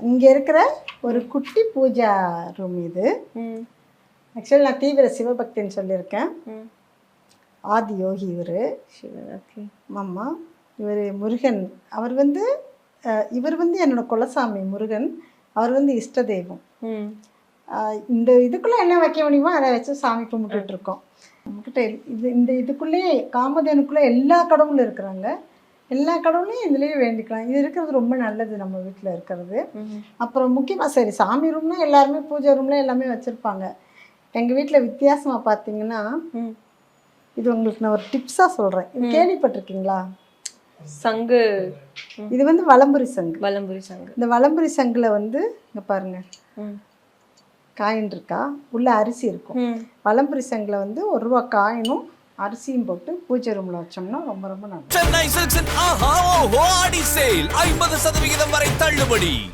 இங்கே இருக்கிற ஒரு குட்டி பூஜா ரூம் இது. ஆக்சுவலி நான் தீவிர சிவபக்தின்னு சொல்லியிருக்கேன். ஆதி யோகி இவர். ஆமாம், இவர் முருகன். இவர் வந்து என்னோட குலசாமி முருகன். அவர் வந்து இஷ்ட தெய்வம். இந்த இதுக்குள்ளே என்ன வைக்க முடியுமோ அதை வச்சு சாமி கும்பிட்டுட்டு இருக்கோம். நம்மக்கிட்ட இதுக்குள்ளேயே காமதேனுக்குள்ளே எல்லா கடவுளும் இருக்கிறாங்க. எல்லா கடவுளையும் இதுலேயே வேண்டிக்கலாம். இது இருக்கிறது ரொம்ப நல்லது நம்ம வீட்டில் இருக்கிறது. அப்புறம் முக்கியமாக சரி, சாமி ரூம்னா எல்லாருமே பூஜை ரூம்ல எல்லாமே வச்சுருப்பாங்க. எங்கள் வீட்டில் வித்தியாசமாக பார்த்தீங்கன்னா, இது உங்களுக்கு நான் ஒரு டிப்ஸாக சொல்கிறேன். இது கேள்விப்பட்டிருக்கீங்களா? சங்கு. இது வந்து வலம்புரி சங்கு. வலம்புரி சங்கு. இந்த வலம்புரி சங்குல வந்து இங்கே பாருங்க, காயின் இருக்கா, உள்ள அரிசி இருக்கும். வலம்புரி சங்குல வந்து ₹1 காயினும் அரிசியும் போட்டு பூஜை ரூம்ல வச்சோம்னா ரொம்ப ரொம்ப நல்லா. சென்னை சில்க்ஸின் ஆஹா ஓஹோ ஆடி சேல் 50% வரை தள்ளுபடி.